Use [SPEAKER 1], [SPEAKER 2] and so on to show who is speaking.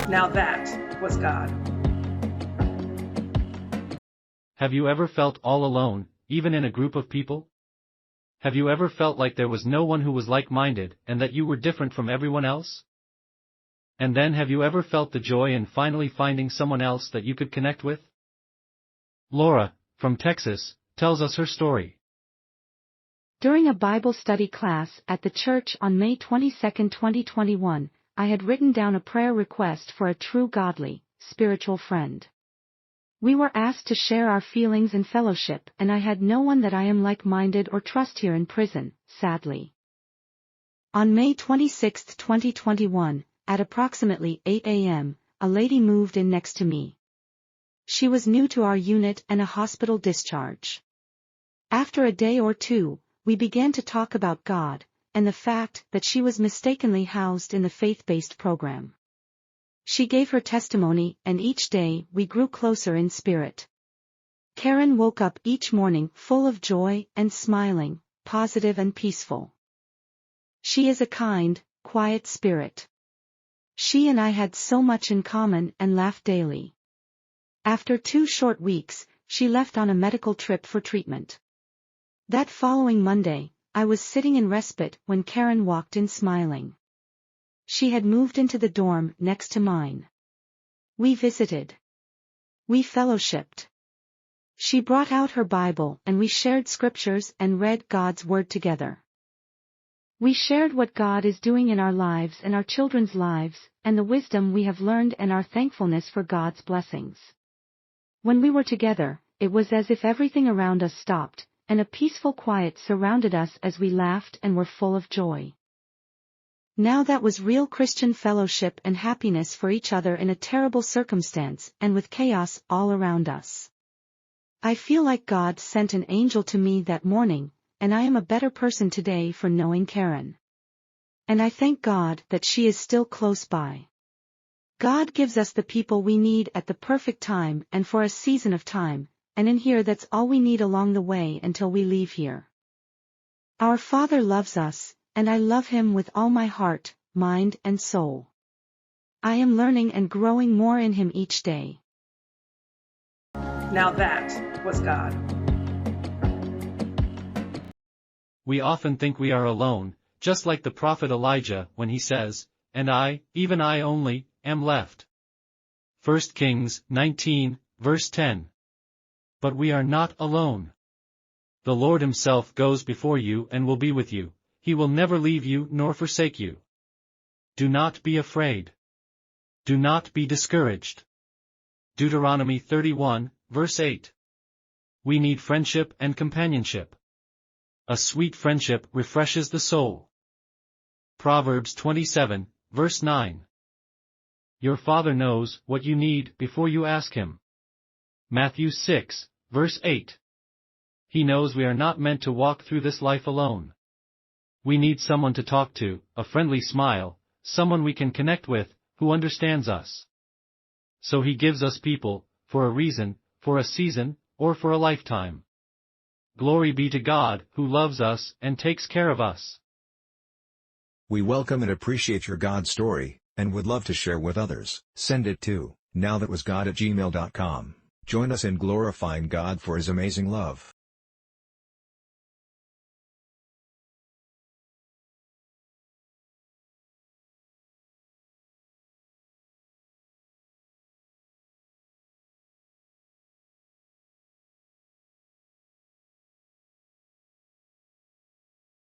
[SPEAKER 1] Now that was God.
[SPEAKER 2] Have you ever felt all alone, even in a group of people? Have you ever felt like there was no one who was like-minded and that you were different from everyone else? And then have you ever felt the joy in finally finding someone else that you could connect with? Laura, from Texas, tells us her story.
[SPEAKER 3] During a Bible study class at the church on May 22, 2021, I had written down a prayer request for a true godly, spiritual friend. We were asked to share our feelings and fellowship, and I had no one that I am like-minded or trust here in prison, sadly. On May 26, 2021, at approximately 8 a.m., a lady moved in next to me. She was new to our unit and a hospital discharge. After a day or two, we began to talk about God, and the fact that she was mistakenly housed in the faith-based program. She gave her testimony, and each day we grew closer in spirit. Karen woke up each morning full of joy and smiling, positive and peaceful. She is a kind, quiet spirit. She and I had so much in common and laughed daily. After 2 short weeks, she left on a medical trip for treatment. That following Monday, I was sitting in respite when Karen walked in smiling. She had moved into the dorm next to mine. We visited. We fellowshipped. She brought out her Bible and we shared scriptures and read God's Word together. We shared what God is doing in our lives and our children's lives, and the wisdom we have learned and our thankfulness for God's blessings. When we were together, it was as if everything around us stopped, and a peaceful quiet surrounded us as we laughed and were full of joy. Now that was real Christian fellowship and happiness for each other in a terrible circumstance and with chaos all around us. I feel like God sent an angel to me that morning, and I am a better person today for knowing Karen. And I thank God that she is still close by. God gives us the people we need at the perfect time and for a season of time, and in here that's all we need along the way until we leave here. Our Father loves us, and I love Him with all my heart, mind and soul. I am learning and growing more in Him each day.
[SPEAKER 1] Now that was God.
[SPEAKER 2] We often think we are alone, just like the prophet Elijah when he says, "And I, even I only, am left." 1 Kings 19, verse 10. But we are not alone. The Lord Himself goes before you and will be with you. He will never leave you nor forsake you. Do not be afraid. Do not be discouraged. Deuteronomy 31, verse 8. We need friendship and companionship. A sweet friendship refreshes the soul. Proverbs 27, verse 9. Your Father knows what you need before you ask Him. Matthew 6, verse 8. He knows we are not meant to walk through this life alone. We need someone to talk to, a friendly smile, someone we can connect with, who understands us. So He gives us people, for a reason, for a season, or for a lifetime. Glory be to God, who loves us and takes care of us.
[SPEAKER 4] We welcome and appreciate your God story, and would love to share with others. Send it to nowthatwasgod@gmail.com. Join us in glorifying God for His amazing love.